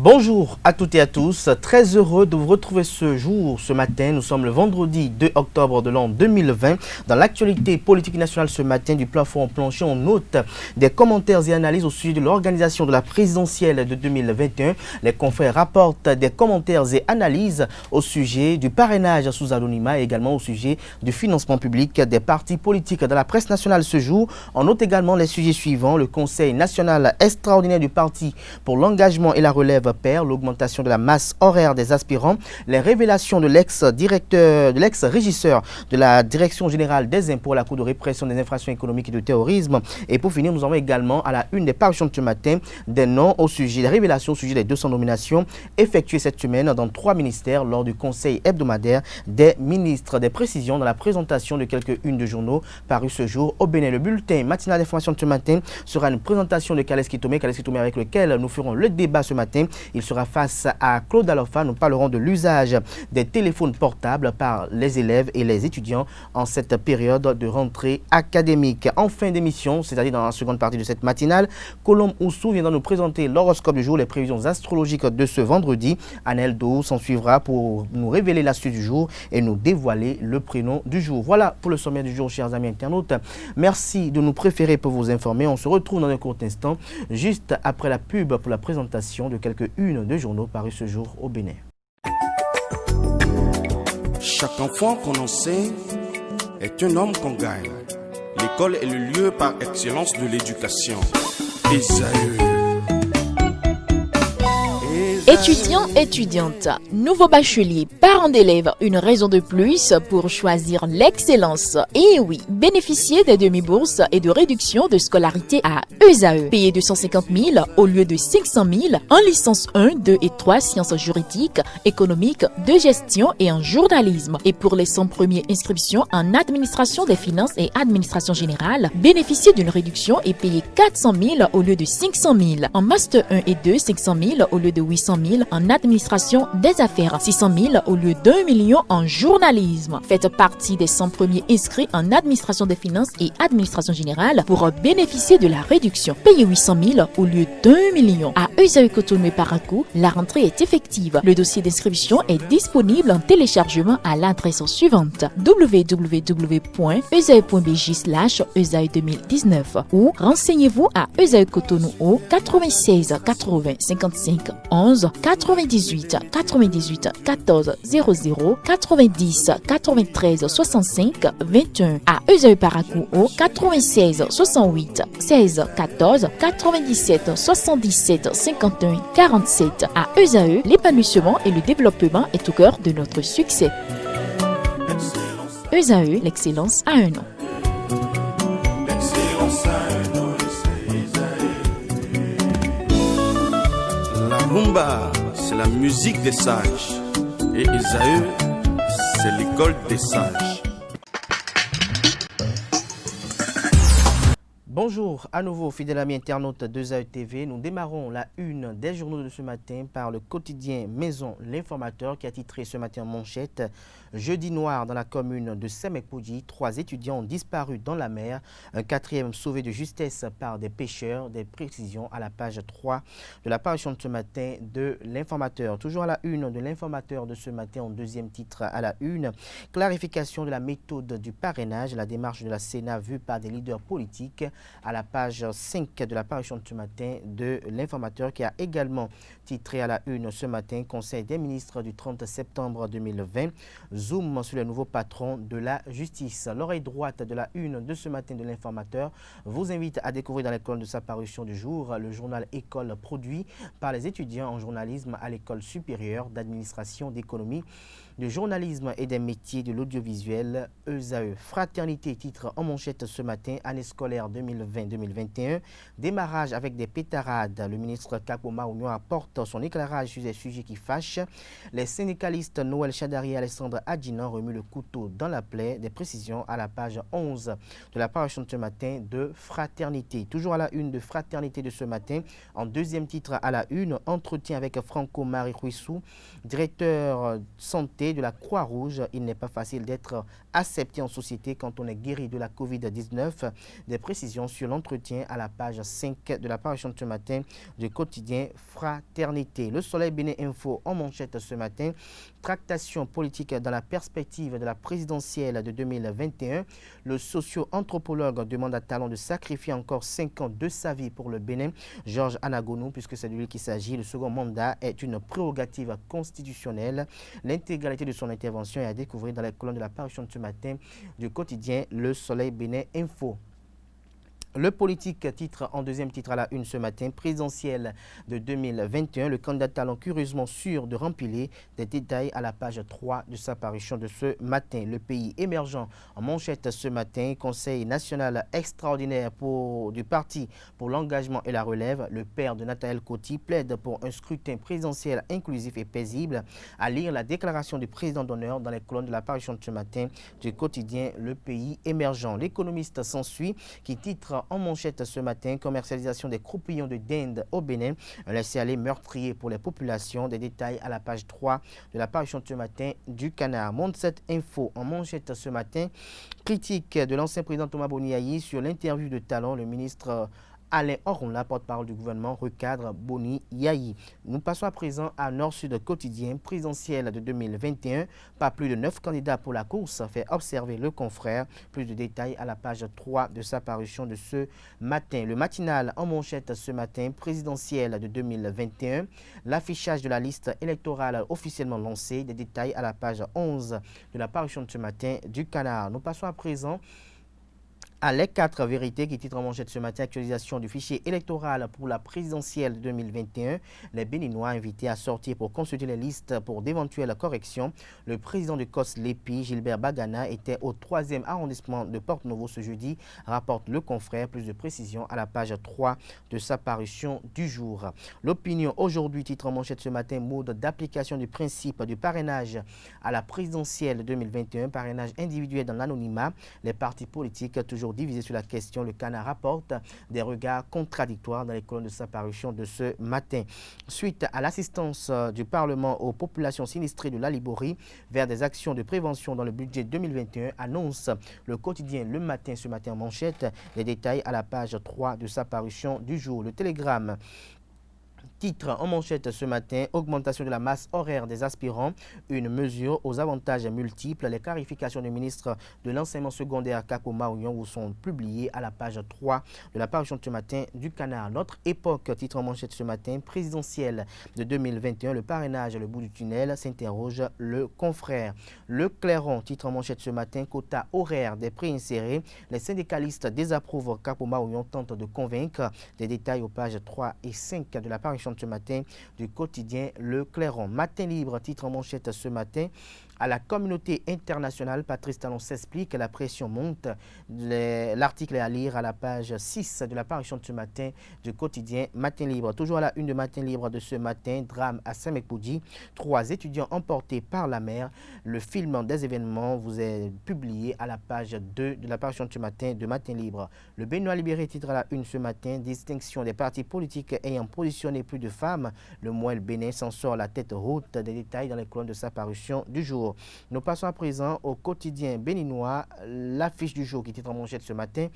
Bonjour à toutes et à tous, très heureux de vous retrouver ce matin. Nous sommes le vendredi 2 octobre de l'an 2020. Dans l'actualité politique nationale ce matin, du plafond plancher, on note des commentaires et analyses au sujet de l'organisation de la présidentielle de 2021. Les confrères rapportent des commentaires et analyses au sujet du parrainage sous anonymat et également au sujet du financement public des partis politiques. Dans la presse nationale ce jour, on note également les sujets suivants. Le Conseil national extraordinaire du parti pour l'engagement et la relève perd, l'augmentation de la masse horaire des aspirants, les révélations de l'ex-régisseur de la Direction générale des impôts à la Cour de répression des infractions économiques et du terrorisme. Et pour finir, nous avons également à la une des parutions de ce matin des noms au sujet, des révélations au sujet des 200 nominations effectuées cette semaine dans 3 ministères lors du conseil hebdomadaire des ministres. Des précisions dans la présentation de quelques unes de journaux parus ce jour au Bénin. Le bulletin matinal d'information de ce matin sera une présentation de Kaleski Tomé avec lequel nous ferons le débat ce matin. Il sera face à Claude Alofa. Nous parlerons de l'usage des téléphones portables par les élèves et les étudiants en cette période de rentrée académique. En fin d'émission, c'est-à-dire dans la seconde partie de cette matinale, Colombe Oussou viendra nous présenter l'horoscope du jour, les prévisions astrologiques de ce vendredi. Anel Do s'en suivra pour nous révéler l'astuce du jour et nous dévoiler le prénom du jour. Voilà pour le sommaire du jour, chers amis internautes. Merci de nous préférer pour vous informer. On se retrouve dans un court instant, juste après la pub pour la présentation de quelques unes de journaux parus ce jour au Bénin. Chaque enfant qu'on enseigne est un homme qu'on gagne. L'école est le lieu par excellence de l'éducation. Esaü. Étudiants, étudiantes, nouveaux bacheliers, parents d'élèves, une raison de plus pour choisir l'excellence. Et oui, bénéficier des demi-bourses et de réductions de scolarité à ESAE. Payer 250 000 au lieu de 500 000 en licence 1, 2 et 3 sciences juridiques, économiques, de gestion et en journalisme. Et pour les 100 premières inscriptions en administration des finances et administration générale, bénéficier d'une réduction et payer 400 000 au lieu de 500 000. En master 1 et 2, 500 000 au lieu de 800 000 en administration des affaires, 600 000 au lieu d'1 million en journalisme. Faites partie des 100 premiers inscrits en administration des finances et administration générale pour bénéficier de la réduction. Payez 800 000 au lieu d'1 million. À ESAE Cotonou et Parakou, la rentrée est effective. Le dossier d'inscription est disponible en téléchargement à l'adresse suivante: www.esae.bj/ESAE 2019 ou renseignez-vous à ESAE Cotonou au 96 80 55 11 98 98 14 00 90 93 65 21. À ESAE Parakou au 96 68 16 14 97 77 51 47. À ESAE, l'épanouissement et le développement est au cœur de notre succès. ESAE, l'excellence a un nom. La rumba, c'est la musique des sages. Et Esaü, c'est l'école des sages. Bonjour à nouveau, fidèles amis internautes de ESAE TV. Nous démarrons la une des journaux de ce matin par le quotidien Maison L'Informateur qui a titré ce matin en manchette: Jeudi noir dans la commune de Semekpoudji, 3 étudiants ont disparu dans la mer, un 4e sauvé de justesse par des pêcheurs. Des précisions à la page 3 de la parution de ce matin de L'Informateur. Toujours à la une de L'Informateur de ce matin, en deuxième titre à la une: clarification de la méthode du parrainage, la démarche de la Sénat vue par des leaders politiques. À la page 5 de la parution de ce matin de L'Informateur qui a également titré à la une ce matin: Conseil des ministres du 30 septembre 2020, zoom sur les nouveaux patrons de la justice. L'oreille droite de la une de ce matin de L'Informateur vous invite à découvrir dans les colonnes de sa parution du jour le journal École produit par les étudiants en journalisme à l'École supérieure d'administration, d'économie, de journalisme et des métiers de l'audiovisuel, ESAE. Fraternité, titre en manchette ce matin: année scolaire 2020-2021, démarrage avec des pétarades. Le ministre Kakoma Ounion apporte son éclairage sur des sujets qui fâchent. Les syndicalistes Noël Chadari et Alexandre Adjinan remuent le couteau dans la plaie. Des précisions à la page 11 de la parution de ce matin de Fraternité. Toujours à la une de Fraternité de ce matin, en deuxième titre à la une: entretien avec Franco Marie Huissou, directeur santé de la Croix-Rouge. Il n'est pas facile d'être accepté en société quand on est guéri de la Covid-19. Des précisions sur l'entretien à la page 5 de la parution de ce matin du quotidien Fraternité. Le Soleil Bénin Info en manchette ce matin. Tractation politique dans la perspective de la présidentielle de 2021. Le socio-anthropologue demande à Talon de sacrifier encore 5 ans de sa vie pour le Bénin. Georges Anagonou, puisque c'est de lui qu'il s'agit, le second mandat est une prérogative constitutionnelle. L'intégralité de son intervention est à découvrir dans les colonnes de la parution de ce matin du quotidien Le Soleil Bénin Info. Le politique titre en deuxième titre à la une ce matin, présidentielle de 2021. Le candidat Talon curieusement sûr de remplir des détails à la page 3 de sa parution de ce matin. Le pays émergent en manchette ce matin. Conseil national extraordinaire du parti pour l'engagement et la relève. Le père de Nathanaël Coty plaide pour un scrutin présidentiel inclusif et paisible. À lire la déclaration du président d'honneur dans les colonnes de la parution de ce matin du quotidien Le pays émergent. L'économiste s'ensuit qui titre en manchette ce matin, commercialisation des croupillons de dinde au Bénin, un laisser-aller meurtrier pour les populations. Des détails à la page 3 de la parution de ce matin du Canard. Monde 7 Info en manchette ce matin, critique de l'ancien président Thomas Boni sur l'interview de Talon. Le ministre Alain Orunla, porte-parole du gouvernement, recadre Boni Yayi. Nous passons à présent à Nord-Sud quotidien, présidentielle de 2021. Pas plus de 9 candidats pour la course, fait observer le confrère. Plus de détails à la page 3 de sa parution de ce matin. Le matinal en manchette ce matin, présidentielle de 2021. L'affichage de la liste électorale officiellement lancée. Des détails à la page 11 de la parution de ce matin du Canard. Nous passons à présent à les 4 vérités qui titrent en manchette ce matin, actualisation du fichier électoral pour la présidentielle 2021. Les Béninois invités à sortir pour consulter les listes pour d'éventuelles corrections. Le président de COS-Lépi, Gilbert Bagana, était au 3e arrondissement de Porte-Novo ce jeudi, rapporte le confrère. Plus de précisions à la page 3 de sa parution du jour. L'opinion aujourd'hui titre en manchette ce matin, mode d'application du principe du parrainage à la présidentielle 2021, parrainage individuel dans l'anonymat. Les partis politiques toujours divisé sur la question. Le Canard rapporte des regards contradictoires dans les colonnes de sa parution de ce matin. Suite à l'assistance du Parlement aux populations sinistrées de la Liborie vers des actions de prévention dans le budget 2021, annonce le quotidien Le Matin ce matin en manchette. Les détails à la page 3 de sa parution du jour. Le Télégramme titre en manchette ce matin, augmentation de la masse horaire des aspirants, une mesure aux avantages multiples. Les clarifications du ministre de l'enseignement secondaire Kakoma Oyon vous sont publiées à la page 3 de la parution de ce matin du Canard. Notre époque titre en manchette ce matin, présidentielle de 2021, le parrainage, le bout du tunnel, s'interroge le confrère. Le Clairon titre en manchette ce matin, quota horaire des préinsérés. Les syndicalistes désapprouvent, Kakoma Oyon tente de convaincre. Des détails aux pages 3 et 5 de la parution de ce matin du quotidien Le Clairon. Matin libre, titre en manchette ce matin. À la communauté internationale, Patrice Talon s'explique, la pression monte. L'article est à lire à la page 6 de la parution de ce matin du quotidien Matin libre. Toujours à la une de Matin libre de ce matin, drame à Saint-Mekpoudi. 3 étudiants emportés par la mer. Le film des événements vous est publié à la page 2 de la parution de ce matin de Matin libre. Le Béninois libéré titre à la une ce matin, distinction des partis politiques ayant positionné plus de femmes. Le Moël Bénin s'en sort la tête haute. Des détails dans les colonnes de sa parution du jour. Nous passons à présent au quotidien béninois, l'affiche du jour qui titre en manchette ce matin.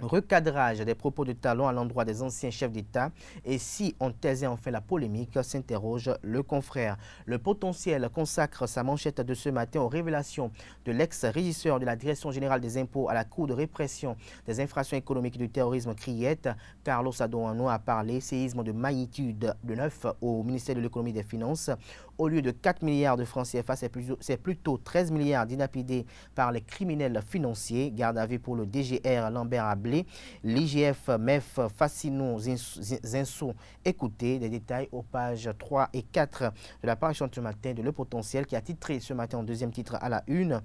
Recadrage des propos de Talon à l'endroit des anciens chefs d'État. Et si on taisait enfin la polémique, s'interroge le confrère. Le potentiel consacre sa manchette de ce matin aux révélations de l'ex-régisseur de la Direction générale des impôts à la Cour de répression des infractions économiques et du terrorisme Criette. Carlos Adouano a parlé séisme de magnitude de 9 au ministère de l'économie et des finances. Au lieu de 4 milliards de francs CFA, c'est plutôt 13 milliards dilapidés par les criminels financiers. Garde à vue pour le DGR Lambert Ablé. L'IGF, MEF, Fascinon, Zinso. Écoutez des détails aux pages 3 et 4 de la parution de ce matin de Le Potentiel qui a titré ce matin en deuxième titre à la une.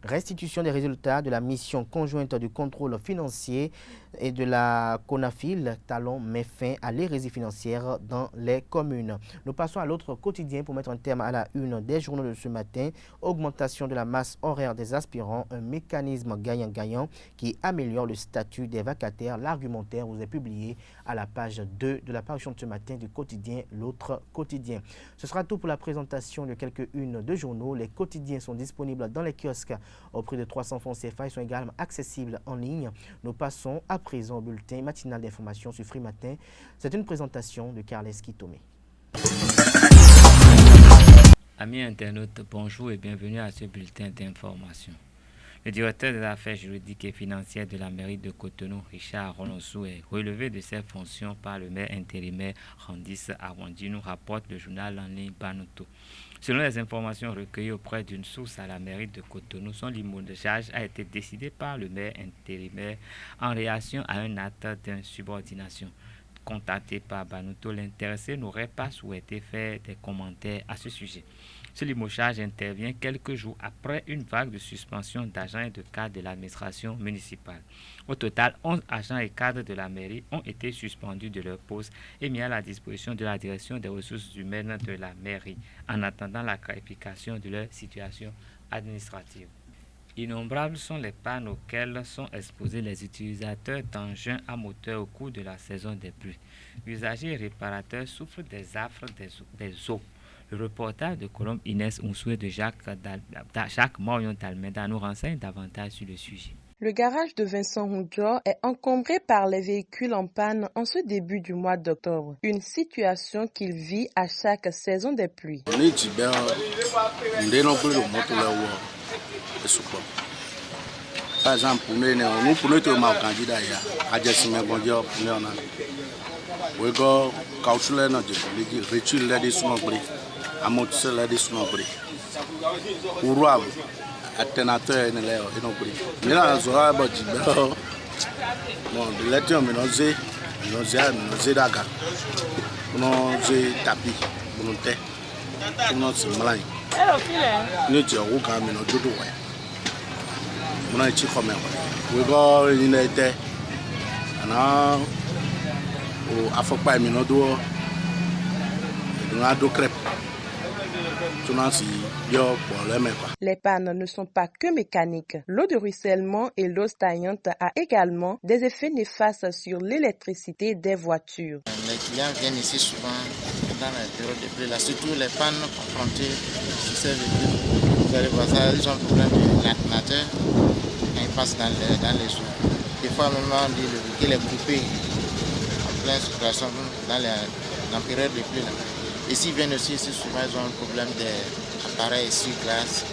Restitution des résultats de la mission conjointe du contrôle financier et de la CONAFIL, Talon, met fin à l'hérésie financière dans les communes. Nous passons à l'autre quotidien pour mettre un terme à la une des journaux de ce matin. Augmentation de la masse horaire des aspirants, un mécanisme gagnant-gagnant qui améliore le statut des vacataires. L'argumentaire vous est publié à la page 2 de la parution de ce matin du quotidien L'autre quotidien. Ce sera tout pour la présentation de quelques-unes de journaux. Les quotidiens sont disponibles dans les kiosques au prix de 300 francs CFA. Ils sont également accessibles en ligne. Nous passons à présent au bulletin matinal d'information sur Free Matin. C'est une présentation de Carles Kitomé. Amis internautes, bonjour et bienvenue à ce bulletin d'information. Le directeur des affaires juridiques et financières de la mairie de Cotonou, Richard Rolonsou, est relevé de ses fonctions par le maire intérimaire Randis Awandi, nous rapporte le journal en ligne Banuto. Selon les informations recueillies auprès d'une source à la mairie de Cotonou, son limogeage a été décidé par le maire intérimaire en réaction à un acte d'insubordination. Contacté par Banuto, l'intéressé n'aurait pas souhaité faire des commentaires à ce sujet. Ce limogeage intervient quelques jours après une vague de suspension d'agents et de cadres de l'administration municipale. Au total, 11 agents et cadres de la mairie ont été suspendus de leur poste et mis à la disposition de la direction des ressources humaines de la mairie, en attendant la clarification de leur situation administrative. Innombrables sont les pannes auxquelles sont exposés les utilisateurs d'engins à moteur au cours de la saison des pluies. Usagers et réparateurs souffrent des affres des eaux. Le reportage de Colombe Inès Ounsoué de Jacques Morion Talmeda nous renseigne davantage sur le sujet. Le garage de Vincent Houdjor est encombré par les véhicules en panne en ce début du mois d'octobre. Une situation qu'il vit à chaque saison des pluies. Par exemple, pour nous sommes candidats à Les pannes ne sont pas que mécaniques. L'eau de ruissellement et l'eau stagnante a également des effets néfastes sur l'électricité des voitures. Les clients viennent ici souvent dans la période de pluie, surtout les pannes confrontées sur ces véhicules. Vous allez voir ça, ils ont le problème de l'alternateur quand ils passent dans les eaux. Des fois même on dit le véhicule est coupé en pleine circulation dans la période de pluie. Et s'ils viennent aussi, souvent ils ont le problème des appareils sur glace,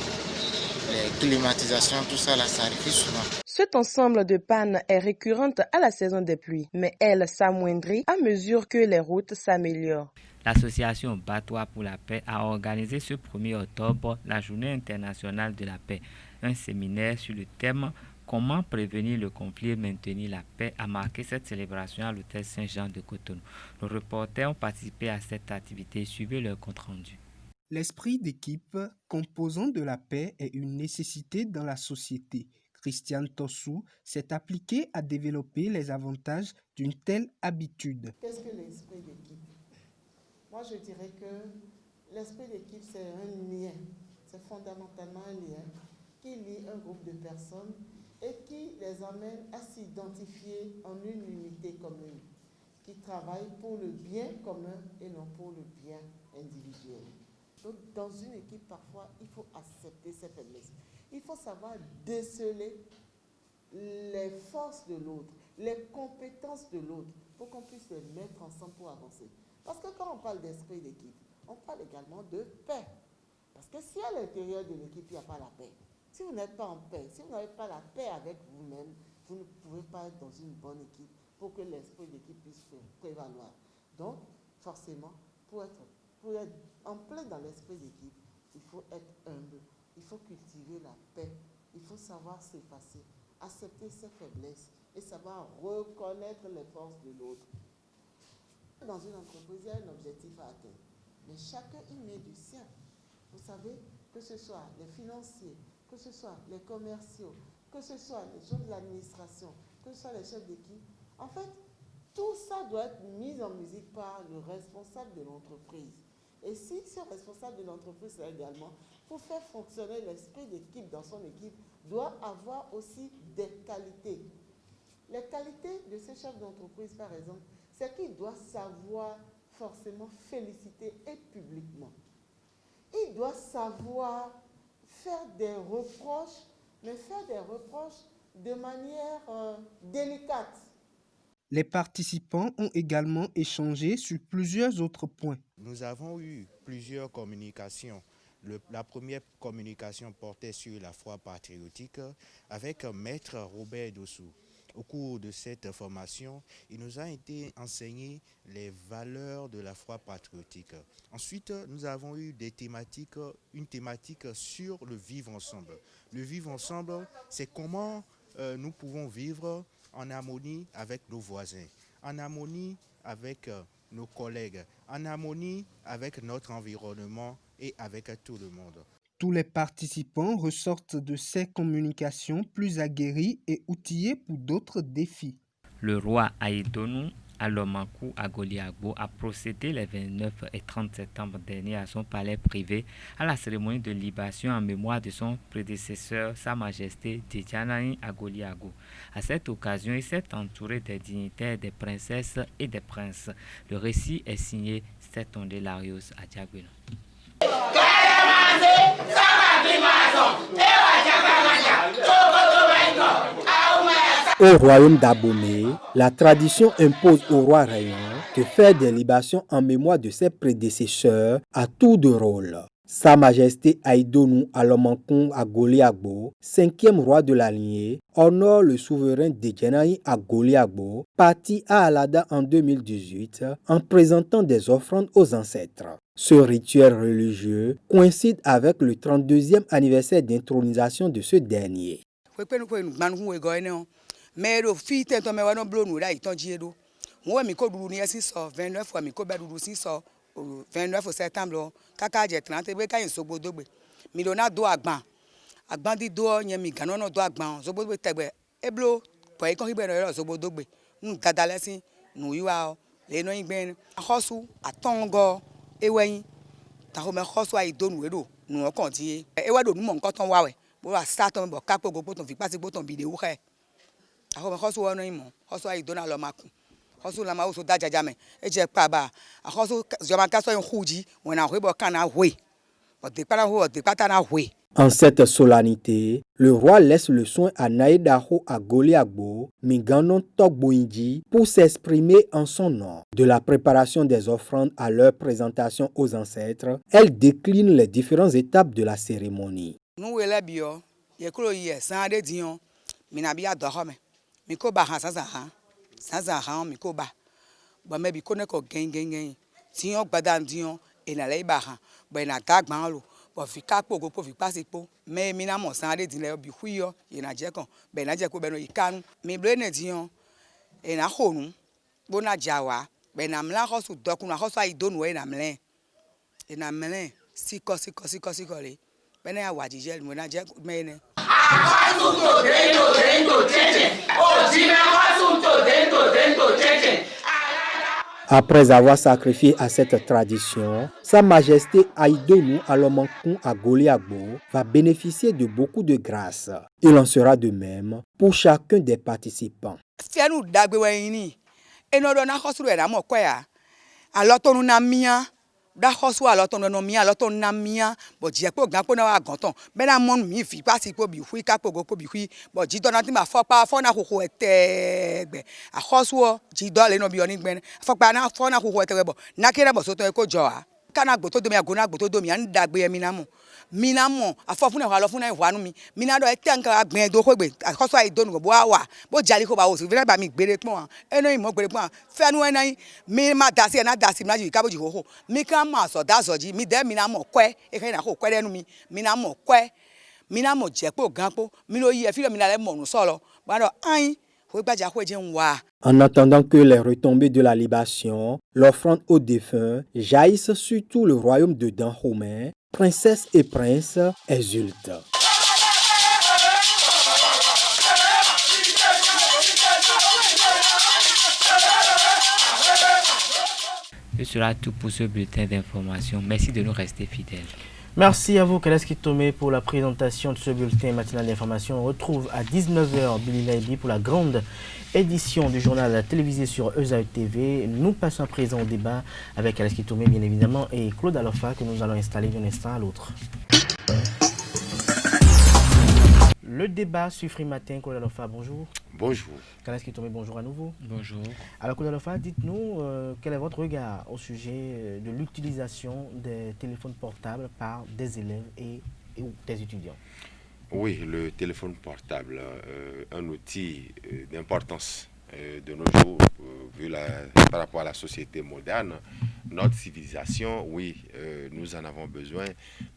les climatisations, tout ça là, ça arrive souvent. Cet ensemble de pannes est récurrente à la saison des pluies, mais elle s'amoindrit à mesure que les routes s'améliorent. L'association Batois pour la paix a organisé ce 1er octobre la Journée internationale de la paix, un séminaire sur le thème « Comment prévenir le conflit et maintenir la paix » a marqué cette célébration à l'hôtel Saint-Jean de Cotonou. Nos reporters ont participé à cette activité et suivi leur compte-rendu. L'esprit d'équipe composant de la paix est une nécessité dans la société. Christiane Tossou s'est appliquée à développer les avantages d'une telle habitude. Qu'est-ce que l'esprit d'équipe? Moi, je dirais que l'esprit d'équipe, c'est un lien. C'est fondamentalement un lien qui lie un groupe de personnes et qui les amène à s'identifier en une unité commune, qui travaille pour le bien commun et non pour le bien individuel. Donc, dans une équipe, parfois, il faut accepter ses faiblesses. Il faut savoir déceler les forces de l'autre, les compétences de l'autre, pour qu'on puisse les mettre ensemble pour avancer. Parce que quand on parle d'esprit d'équipe, on parle également de paix. Parce que si à l'intérieur de l'équipe, il n'y a pas la paix, si vous n'êtes pas en paix, si vous n'avez pas la paix avec vous-même, vous ne pouvez pas être dans une bonne équipe pour que l'esprit d'équipe puisse prévaloir. Donc, forcément, pour être en plein dans l'esprit d'équipe, il faut être humble, il faut cultiver la paix, il faut savoir s'effacer, accepter ses faiblesses et savoir reconnaître les forces de l'autre. Dans une entreprise, il y a un objectif à atteindre, mais chacun y met du sien. Vous savez, que ce soit les financiers, que ce soit les commerciaux, que ce soit les gens de l'administration, que ce soit les chefs d'équipe. En fait, tout ça doit être mis en musique par le responsable de l'entreprise. Et si ce responsable de l'entreprise là également, pour faire fonctionner l'esprit d'équipe dans son équipe, doit avoir aussi des qualités. Les qualités de ces chefs d'entreprise, par exemple, c'est qu'il doit savoir forcément féliciter et publiquement. Il doit savoir faire des reproches, mais faire des reproches de manière délicate. Les participants ont également échangé sur plusieurs autres points. Nous avons eu plusieurs communications. La première communication portait sur la foi patriotique avec Maître Robert Dossou. Au cours de cette formation, il nous a été enseigné les valeurs de la foi patriotique. Ensuite, nous avons eu une thématique sur le vivre ensemble. Le vivre ensemble, c'est comment nous pouvons vivre en harmonie avec nos voisins, en harmonie avec nos collègues, en harmonie avec notre environnement et avec tout le monde. Tous les participants ressortent de ces communications plus aguerris et outillés pour d'autres défis. Le roi Aïdonou Alomankou Agoliagbo a procédé les 29 et 30 septembre dernier à son palais privé à la cérémonie de libation en mémoire de son prédécesseur, Sa Majesté Djedjanaï Agoliago. À cette occasion, il s'est entouré des dignitaires, des princesses et des princes. Le récit est signé Setonde Larios Adjagbeno. Au royaume d'Abomey, la tradition impose au roi Rayon de faire des libations en mémoire de ses prédécesseurs à tour de rôle. Sa Majesté Aïdonou Alomankou Agoliagbo, 5e roi de la lignée, honore le souverain Djedjanaï Agoliagbo, parti à Alada en 2018 en présentant des offrandes aux ancêtres. Ce rituel religieux coïncide avec le 32e anniversaire d'intronisation de ce dernier. Mais le fils est un méwano blonde là, il t'en dit edo. Moi, mi ko duru ni esi so 29 fois mi ko ba duru si so 29 septembre. Kaka je 30 be ka yin sogbo dogbe. Mi lo na do agban. Agban di do yen mi ganon no do agban. Sogbo dogbe tegbe. Eblo po e kon hibe no sogbo dogbe. Nu dada lesin nu yiwa o. Le no yin gben. Ahosu atongo eweyin. Ta ho me hosu Aïdonou edo. Nu o kon ti. Ewa do nu mo nkan ton wa we. Bo wa start on bo kapo go ton fi pasi bo ton video he. Ako me khosu wono imo khosu Aïdonou Alomankou khosu la ma uso dajajame eje paba khosu joma kaso yin khuji wona hwebo kana hwe o de para ho de patana hwe. En cette solennité, le roi laisse le soin à Naïdaho Agoliagbo, Minganon Togboinji, pour s'exprimer en son nom. De la préparation des offrandes à leur présentation aux ancêtres, elle décline les différentes étapes de la cérémonie. Nous elabio, yekolo ye sande dion, minabia dohome. Miko ba sansa miko ba me bi kone ko gen tiyon gbadan dion e na le ba han ba na dagban lo bo fi kapo go po fi pasipo me mi na mo san de din le bi huyo e na je kan be na je ko be no ikanu mi ble ne dion e na honu bo na jawa be na mla hosu doku na hosu Aïdonou e na mlen siko le be na wa jije mo na je me ne. Après avoir sacrifié à cette tradition, Sa Majesté Aïdonou Alomankou Agoliagbo va bénéficier de beaucoup de grâces. Il en sera de même pour chacun des participants. Da khosu aloton no mi aloton na mia bo je po gan po na wa ganton be na mon mi fi pasi po bi hui ka po go po bi hui bo ji do na ti ma fo pa fo na koko etegbe a khosu o ji do le no bi oni gben fo pa na fo na koko etegbe bo na kira bo so to e ko jo a kana gbo to do mi agona gbo to do mi an dagbe e mi na mo afofun e wa lo fun na iwanu mi na do e tanka agben do ko gbe a khosu Aïdonou go bo wa bo jali ko ba o so vi ba mi gbere pon eno imo gbere pon fenu enan mi ma dasi na dasi na ji ka bo ji ho mi kan ma so da so ji mi de mi na mo kwe e kan na ko kwe denu mi na mo kwe mi na mo je po gan po mi lo yi e fi lo mi na le mo nu so lo ba do ayin. En attendant que les retombées de la libation, l'offrande aux défunts jaillissent sur tout le royaume de Dahomey, princesses et princes exultent. Ce sera tout pour ce bulletin d'information. Merci de nous rester fidèles. Merci à vous, Kaleski Tomé, pour la présentation de ce bulletin matinal d'information. On retrouve à 19h Billy Laibi pour la grande édition du journal télévisé sur ESA TV. Nous passons à présent au débat avec Kaleski Tomé, bien évidemment, et Claude Alofa, que nous allons installer d'un instant à l'autre. Le débat sur Free Matin, Claude Alofa, bonjour. Bonjour. Kaleski Tomé, bonjour à nouveau. Bonjour. Alors, Claude Alofa, dites-nous quel est votre regard au sujet de l'utilisation des téléphones portables par des élèves et des étudiants? Oui, le téléphone portable, un outil d'importance de nos jours, par rapport à la société moderne, notre civilisation, oui, nous en avons besoin,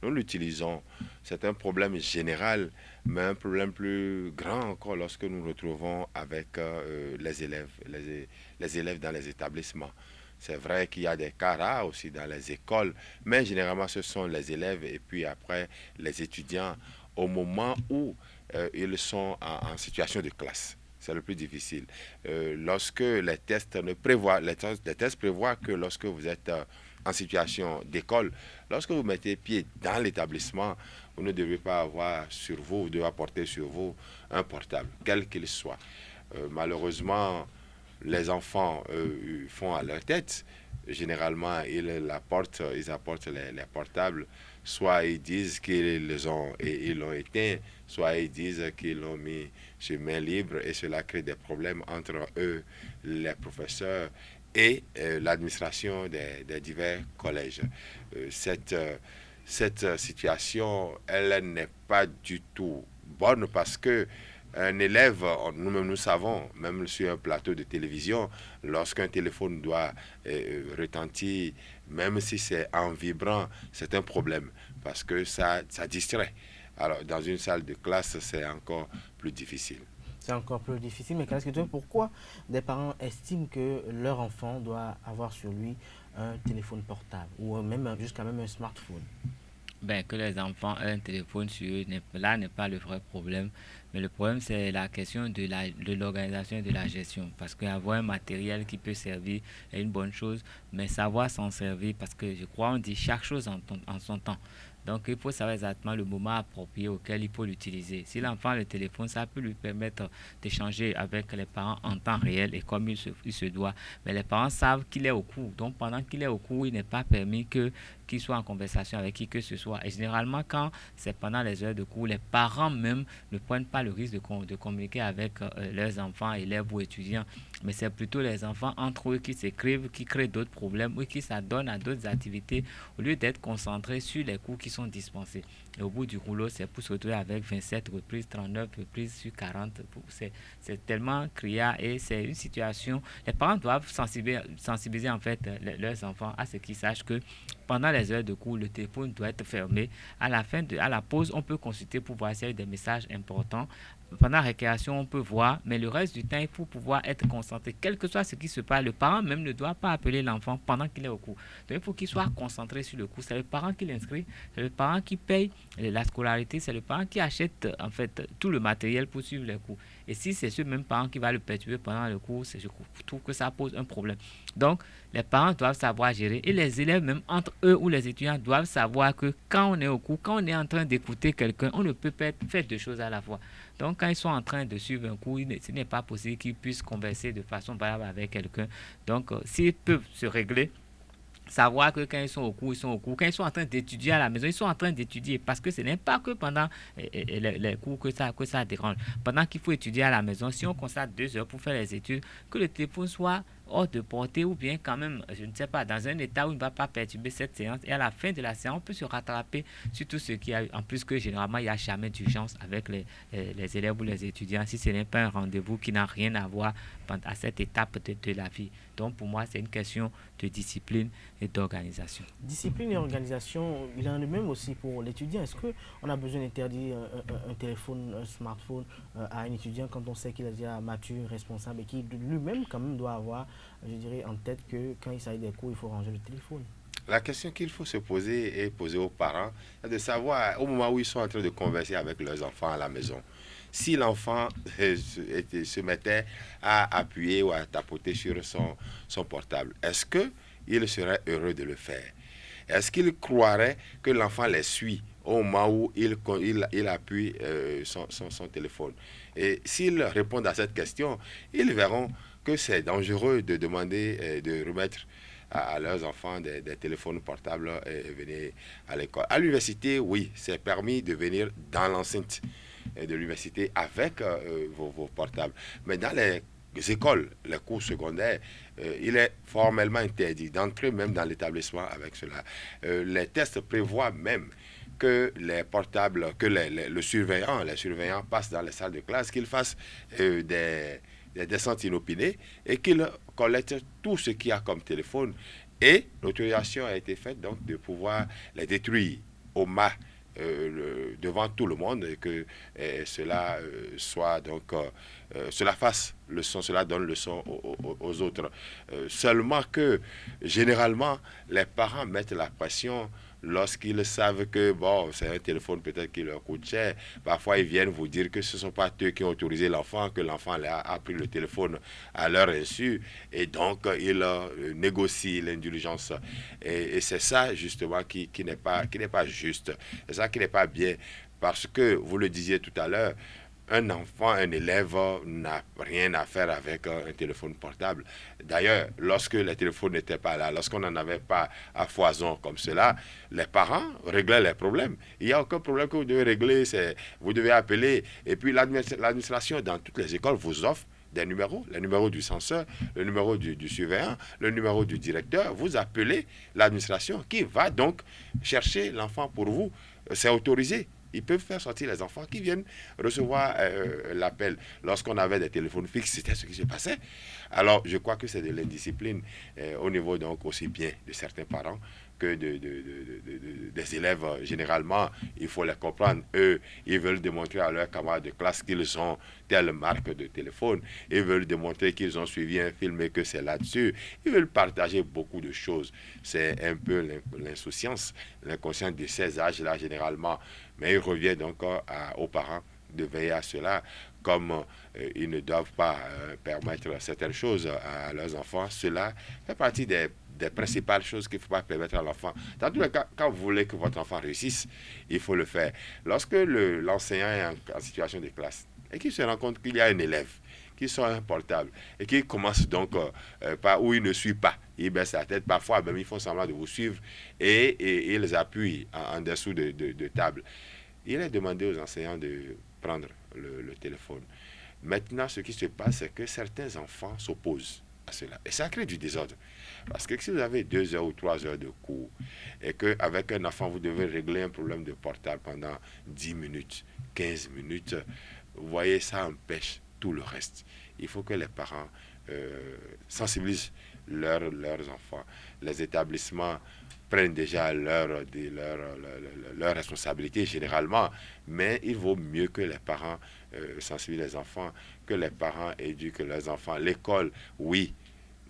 nous l'utilisons. C'est un problème général, mais un problème plus grand encore lorsque nous nous retrouvons avec les élèves dans les établissements. C'est vrai qu'il y a des cas rares aussi dans les écoles, mais généralement ce sont les élèves et puis après les étudiants au moment où ils sont en situation de classe. C'est le plus difficile. Lorsque les tests prévoient que lorsque vous êtes en situation d'école, lorsque vous mettez pied dans l'établissement, vous ne devez pas avoir sur vous, vous devez apporter sur vous un portable, quel qu'il soit. Malheureusement, les enfants font à leur tête. Généralement, ils apportent les portables. Soit ils disent qu'ils l'ont éteint, soit ils disent qu'ils l'ont mis sur main libre et cela crée des problèmes entre eux, les professeurs et l'administration des divers collèges. Cette situation, elle n'est pas du tout bonne parce que un élève, nous-mêmes nous savons, même sur un plateau de télévision, lorsqu'un téléphone doit retentir, même si c'est en vibrant, c'est un problème parce que ça distrait. Alors, dans une salle de classe, c'est encore plus difficile. C'est encore plus difficile, mais pourquoi des parents estiment que leur enfant doit avoir sur lui un téléphone portable ou même jusqu'à même un smartphone? Que les enfants aient un téléphone sur eux, là n'est pas le vrai problème. Mais le problème, c'est la question de l'organisation et de la gestion. Parce qu'avoir un matériel qui peut servir est une bonne chose, mais savoir s'en servir, parce que je crois on dit chaque chose en son temps. Donc, il faut savoir exactement le moment approprié auquel il faut l'utiliser. Si l'enfant a le téléphone, ça peut lui permettre d'échanger avec les parents en temps réel et comme il se doit. Mais les parents savent qu'il est au cours. Donc, pendant qu'il est au cours, il n'est pas permis qu'il soit en conversation avec qui que ce soit. Et généralement, quand c'est pendant les heures de cours, les parents même ne prennent pas le risque de communiquer avec leurs enfants, élèves ou étudiants. Mais c'est plutôt les enfants entre eux qui s'écrivent, qui créent d'autres problèmes ou qui s'adonnent à d'autres activités au lieu d'être concentrés sur les cours qui sont dispensés. Et au bout du rouleau, c'est pour se retrouver avec 27 reprises, 39 reprises sur 40. C'est tellement criard et c'est une situation. Les parents doivent sensibiliser en fait leurs enfants à ce qu'ils sachent que pendant les heures de cours, le téléphone doit être fermé. À la pause, on peut consulter pour voir s'il y a des messages importants. Pendant la récréation, on peut voir, mais le reste du temps, il faut pouvoir être concentré. Quel que soit ce qui se passe, le parent même ne doit pas appeler l'enfant pendant qu'il est au cours. Donc, il faut qu'il soit concentré sur le cours. C'est le parent qui l'inscrit, c'est le parent qui paye la scolarité, c'est le parent qui achète en fait tout le matériel pour suivre les cours. Et si c'est ce même parent qui va le perturber pendant le cours, je trouve que ça pose un problème. Donc, les parents doivent savoir gérer et les élèves, même entre eux ou les étudiants, doivent savoir que quand on est au cours, quand on est en train d'écouter quelqu'un, on ne peut pas faire deux choses à la fois. Donc, quand ils sont en train de suivre un cours, ce n'est pas possible qu'ils puissent converser de façon valable avec quelqu'un. Donc, s'ils peuvent se régler, savoir que quand ils sont au cours, ils sont au cours. Quand ils sont en train d'étudier à la maison, ils sont en train d'étudier. Parce que ce n'est pas que pendant les cours que ça dérange. Pendant qu'il faut étudier à la maison, si on constate 2 heures pour faire les études, que le téléphone soit hors de portée ou bien quand même, je ne sais pas, dans un état où il ne va pas perturber cette séance. Et à la fin de la séance, on peut se rattraper sur tout ce qui a, en plus que généralement, il n'y a jamais d'urgence avec les élèves ou les étudiants si ce n'est pas un rendez-vous qui n'a rien à voir à cette étape de la vie. Donc pour moi, c'est une question de discipline et d'organisation. Discipline et organisation, il en est même aussi pour l'étudiant. Est-ce qu'on a besoin d'interdire un téléphone, un smartphone à un étudiant quand on sait qu'il est déjà mature, responsable et qui lui-même quand même doit avoir, je dirais, en tête que quand il s'agit des cours, il faut ranger le téléphone? La question qu'il faut se poser et poser aux parents, c'est de savoir au moment où ils sont en train de converser avec leurs enfants à la maison, si l'enfant se mettait à appuyer ou à tapoter sur son portable, est-ce il serait heureux de le faire? Est-ce qu'il croirait que l'enfant les suit au moment où il appuie son téléphone? Et s'ils répondent à cette question, ils verront que c'est dangereux de demander de remettre à leurs enfants des téléphones portables et venir à l'école. À l'université, oui, c'est permis de venir dans l'enceinte de l'université avec vos portables. Mais dans les écoles, les cours secondaires, il est formellement interdit d'entrer même dans l'établissement avec cela. Les tests prévoient même que les portables, que les surveillants passent dans les salles de classe, qu'ils fassent des descentes inopinées et qu'ils collectent tout ce qu'il y a comme téléphone. Et l'autorisation a été faite donc de pouvoir les détruire au mât devant tout le monde et que cela soit donc cela fasse leçon, cela donne leçon aux autres. Seulement que généralement les parents mettent la pression lorsqu'ils savent que bon, c'est un téléphone peut-être qui leur coûte cher. Parfois ils viennent vous dire que ce ne sont pas eux qui ont autorisé l'enfant, que l'enfant a pris le téléphone à leur insu et donc ils négocient l'indulgence. Et c'est ça justement qui n'est pas juste. C'est ça qui n'est pas bien parce que vous le disiez tout à l'heure, un enfant, un élève n'a rien à faire avec un téléphone portable. D'ailleurs, lorsque les téléphones n'étaient pas là, lorsqu'on n'en avait pas à foison comme cela, les parents réglaient les problèmes. Il n'y a aucun problème que vous devez régler, vous devez appeler. Et puis l'administration dans toutes les écoles vous offre des numéros, le numéro du censeur, le numéro du surveillant, le numéro du directeur. Vous appelez l'administration qui va donc chercher l'enfant pour vous. C'est autorisé. Ils peuvent faire sortir les enfants qui viennent recevoir l'appel. Lorsqu'on avait des téléphones fixes, c'était ce qui se passait. Alors, je crois que c'est de l'indiscipline au niveau donc aussi bien de certains parents que des élèves. Généralement, il faut les comprendre. Eux, ils veulent démontrer à leurs camarades de classe qu'ils ont telle marque de téléphone. Ils veulent démontrer qu'ils ont suivi un film et que c'est là-dessus. Ils veulent partager beaucoup de choses. C'est un peu l'insouciance, l'inconscience de ces âges-là, généralement. Mais il revient donc aux parents de veiller à cela, comme ils ne doivent pas permettre certaines choses à leurs enfants. Cela fait partie des principales choses qu'il ne faut pas permettre à l'enfant. Dans tous les cas, quand vous voulez que votre enfant réussisse, il faut le faire. Lorsque l'enseignant est en situation de classe et qu'il se rend compte qu'il y a un élève qui sort un portable et qui commence donc par où il ne suit pas, il baisse la tête, parfois même ils font semblant de vous suivre et ils appuient en dessous de table. Il est demandé aux enseignants de prendre le téléphone. Maintenant, ce qui se passe, c'est que certains enfants s'opposent à cela. Et ça crée du désordre. Parce que si vous avez 2 heures ou 3 heures de cours et qu'avec un enfant, vous devez régler un problème de portable pendant 10 minutes, 15 minutes, vous voyez, ça empêche tout le reste. Il faut que les parents sensibilisent leurs enfants. Les établissements prennent déjà leur responsabilité généralement, mais il vaut mieux que les parents sensibilisent les enfants, que les parents éduquent leurs enfants. L'école, oui,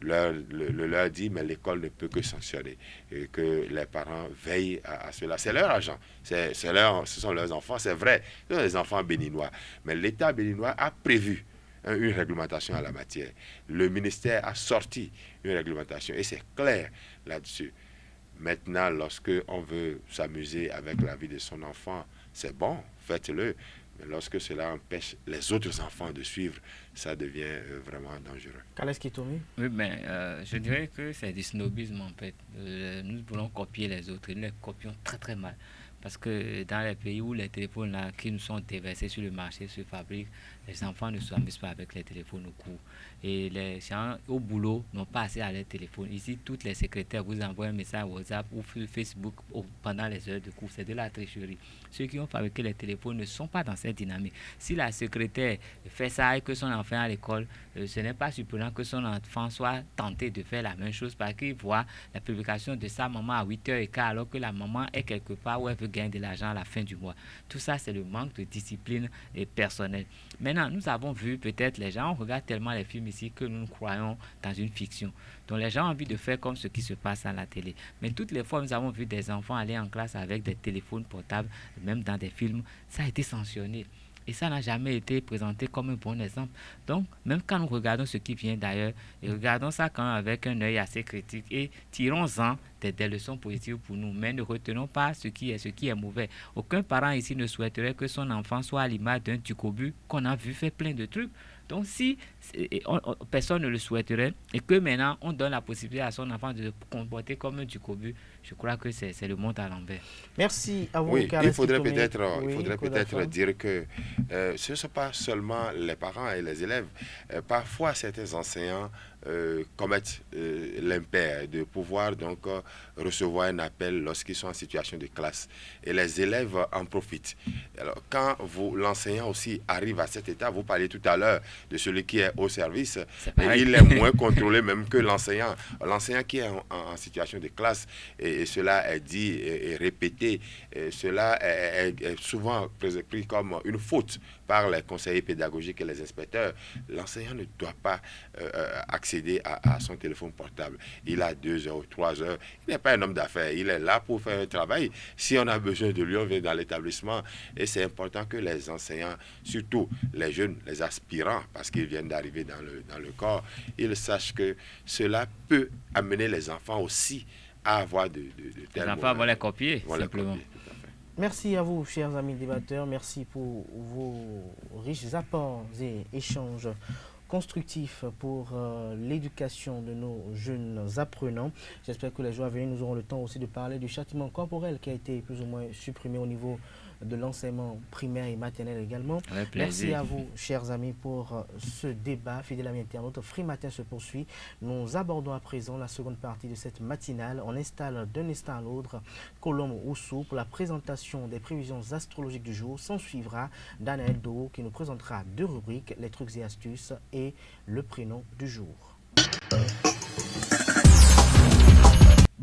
leur dit, mais l'école ne peut que sanctionner. Et que les parents veillent à cela. C'est leur argent, ce sont leurs enfants, c'est vrai, ce sont les enfants béninois. Mais l'État béninois a prévu une réglementation à la matière. Le ministère a sorti une réglementation et c'est clair là-dessus. Maintenant, lorsque on veut s'amuser avec la vie de son enfant, c'est bon, faites-le. Mais lorsque cela empêche les autres enfants de suivre, ça devient vraiment dangereux. Qu'est-ce qui tourne? Oui, je dirais que c'est du snobisme en fait. Nous voulons copier les autres, nous les copions très très mal. Parce que dans les pays où les téléphones là, qui nous sont déversés sur le marché se fabriquent, les enfants ne s'amusent pas avec les téléphones au cours. Et les gens au boulot n'ont pas assez à leur téléphone. Ici, toutes les secrétaires vous envoient un message WhatsApp ou Facebook pendant les heures de cours. C'est de la tricherie. Ceux qui ont fabriqué les téléphones ne sont pas dans cette dynamique. Si la secrétaire fait ça et que son enfant est à l'école, ce n'est pas surprenant que son enfant soit tenté de faire la même chose parce qu'il voit la publication de sa maman à 8h15 alors que la maman est quelque part où elle veut gagner de l'argent à la fin du mois. Tout ça, c'est le manque de discipline personnelle. Maintenant, nous avons vu peut-être les gens, on regarde tellement les films ici que nous croyons dans une fiction. Donc les gens ont envie de faire comme ce qui se passe à la télé. Mais toutes les fois, nous avons vu des enfants aller en classe avec des téléphones portables, même dans des films, ça a été sanctionné. Et ça n'a jamais été présenté comme un bon exemple. Donc, même quand nous regardons ce qui vient d'ailleurs, et regardons ça quand même avec un œil assez critique et tirons-en des leçons positives pour nous, mais ne retenons pas ce qui est mauvais. Aucun parent ici ne souhaiterait que son enfant soit à l'image d'un Ducobu qu'on a vu faire plein de trucs. Donc, si personne ne le souhaiterait et que maintenant on donne la possibilité à son enfant de se comporter comme un Ducobu, je crois que c'est le monde à l'envers. Merci à vous. Oui, il faudrait peut-être dire que ce ne sont pas seulement les parents et les élèves. Parfois, certains enseignants commettent l'impair de pouvoir donc recevoir un appel lorsqu'ils sont en situation de classe. Et les élèves en profitent. Alors, quand l'enseignant aussi arrive à cet état, vous parliez tout à l'heure de celui qui est au service, il est moins contrôlé même que l'enseignant. L'enseignant qui est en situation de classe, et cela est dit et répété, cela est souvent pris comme une faute par les conseillers pédagogiques et les inspecteurs. L'enseignant ne doit pas accéder à son téléphone portable. Il a 2 heures ou 3 heures. Il n'est pas un homme d'affaires. Il est là pour faire un travail. Si on a besoin de lui, on vient dans l'établissement. Et c'est important que les enseignants, surtout les jeunes, les aspirants, parce qu'ils viennent d'arriver dans le corps, ils sachent que cela peut amener les enfants aussi à avoir de tels les enfants vont les copier, simplement. Merci à vous, chers amis débatteurs. Merci pour vos riches apports et échanges constructifs pour l'éducation de nos jeunes apprenants. J'espère que les jours à venir, nous aurons le temps aussi de parler du châtiment corporel qui a été plus ou moins supprimé au niveau de l'enseignement primaire et maternel également. Merci à vous, chers amis, pour ce débat. Fidèle ami internaute, Free Matin se poursuit. Nous abordons à présent la seconde partie de cette matinale. On installe d'un instant à l'autre Colombe Oussou pour la présentation des prévisions astrologiques du jour. S'en suivra Daniel Do qui nous présentera 2 rubriques, les trucs et astuces et le prénom du jour.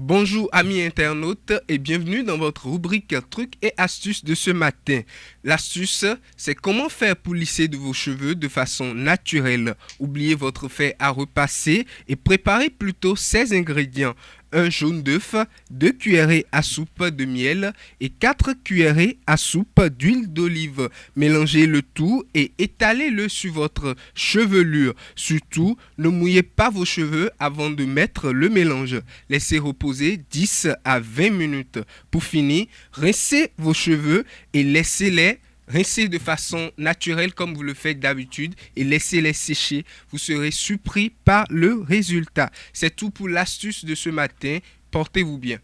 Bonjour amis internautes et bienvenue dans votre rubrique trucs et astuces de ce matin. L'astuce, c'est comment faire pour lisser de vos cheveux de façon naturelle. Oubliez votre fer à repasser et préparez plutôt ces ingrédients. 1 jaune d'œuf, 2 cuillerées à soupe de miel et 4 cuillerées à soupe d'huile d'olive. Mélangez le tout et étalez-le sur votre chevelure. Surtout, ne mouillez pas vos cheveux avant de mettre le mélange. Laissez reposer 10 à 20 minutes. Pour finir, rincez vos cheveux et laissez-les rincez de façon naturelle comme vous le faites d'habitude et laissez-les sécher. Vous serez surpris par le résultat. C'est tout pour l'astuce de ce matin. Portez-vous bien.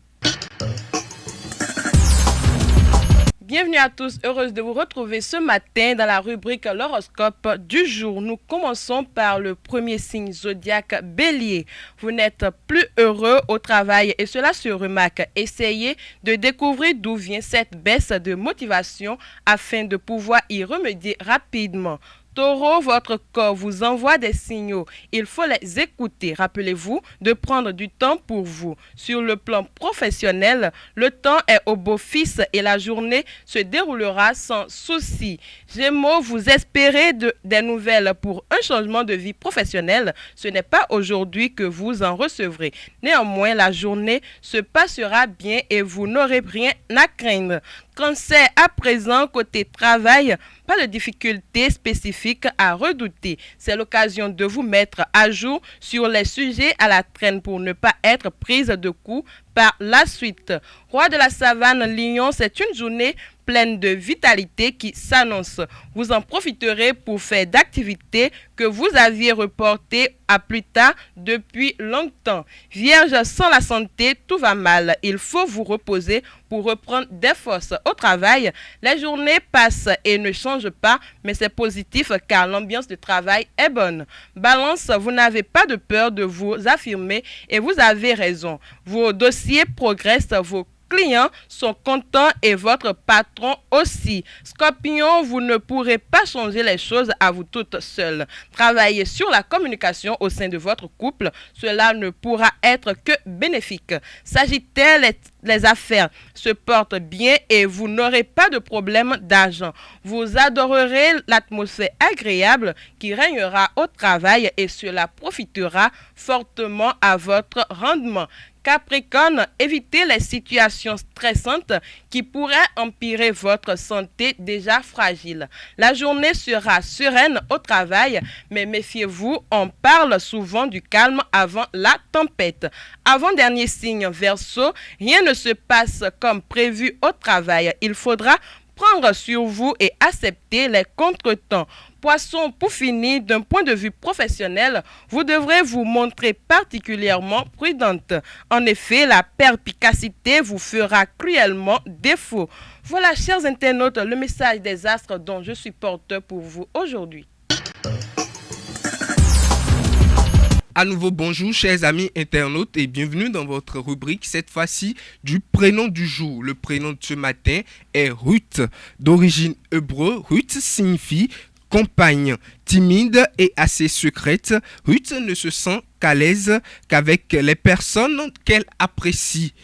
Bienvenue à tous, heureuse de vous retrouver ce matin dans la rubrique l'horoscope du jour. Nous commençons par le premier signe zodiaque Bélier. Vous n'êtes plus heureux au travail et cela se remarque. Essayez de découvrir d'où vient cette baisse de motivation afin de pouvoir y remédier rapidement. Taureau, votre corps vous envoie des signaux. Il faut les écouter. Rappelez-vous de prendre du temps pour vous. Sur le plan professionnel, le temps est au beau-fixe et la journée se déroulera sans souci. Gémeaux, vous espérez des nouvelles pour un changement de vie professionnelle. Ce n'est pas aujourd'hui que vous en recevrez. Néanmoins, la journée se passera bien et vous n'aurez rien à craindre. Cancer, à présent, côté travail, pas de difficultés spécifiques à redouter. C'est l'occasion de vous mettre à jour sur les sujets à la traîne pour ne pas être prise de coups par la suite. Roi de la savane, Lion, c'est une journée pleine de vitalité qui s'annonce. Vous en profiterez pour faire d'activités que vous aviez reportées à plus tard depuis longtemps. Vierge, sans la santé, tout va mal. Il faut vous reposer pour reprendre des forces. Au travail, les journées passent et ne changent pas, mais c'est positif car l'ambiance de travail est bonne. Balance, vous n'avez pas de peur de vous affirmer et vous avez raison. Vos dossiers progressent, vos clients sont contents et votre patron aussi. Scorpion, vous ne pourrez pas changer les choses à vous toutes seules. Travaillez sur la communication au sein de votre couple. Cela ne pourra être que bénéfique. Sagittaire, les affaires se portent bien et vous n'aurez pas de problème d'argent. Vous adorerez l'atmosphère agréable qui régnera au travail et cela profitera fortement à votre rendement. Capricorne, évitez les situations stressantes qui pourraient empirer votre santé déjà fragile. La journée sera sereine au travail, mais méfiez-vous, on parle souvent du calme avant la tempête. Avant-dernier signe Verseau, rien ne se passe comme prévu au travail. Il faudra prendre sur vous et accepter les contretemps. Poisson, pour finir, d'un point de vue professionnel, vous devrez vous montrer particulièrement prudente. En effet, la perspicacité vous fera cruellement défaut. Voilà, chers internautes, le message des astres dont je suis porteur pour vous aujourd'hui. À nouveau, bonjour chers amis internautes et bienvenue dans votre rubrique, cette fois-ci du prénom du jour. Le prénom de ce matin est Ruth. D'origine hébreu, Ruth signifie compagne. Timide et assez secrète, Ruth ne se sent qu'à l'aise qu'avec les personnes qu'elle apprécie.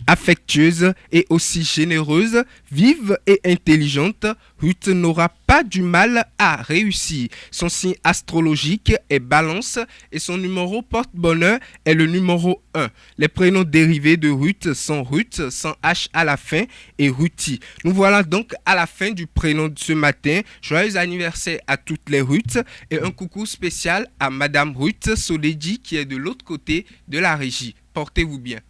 Affectueuse et aussi généreuse, vive et intelligente, Ruth n'aura pas du mal à réussir. Son signe astrologique est Balance et son numéro porte-bonheur est le numéro 1. Les prénoms dérivés de Ruth sont Ruth sans H à la fin et Ruthie. Nous voilà donc à la fin du prénom de ce matin. Joyeux anniversaire à toutes les Ruth et un coucou spécial à Madame Ruth Soledji qui est de l'autre côté de la régie. Portez-vous bien.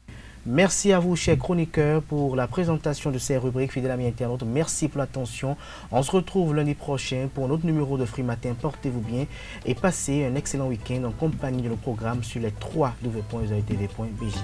Merci à vous, chers chroniqueurs, pour la présentation de ces rubriques. Fidèles amis internautes, merci pour l'attention. On se retrouve lundi prochain pour un autre numéro de Free Matin. Portez-vous bien et passez un excellent week-end en compagnie de nos programmes sur les www.tv.bj.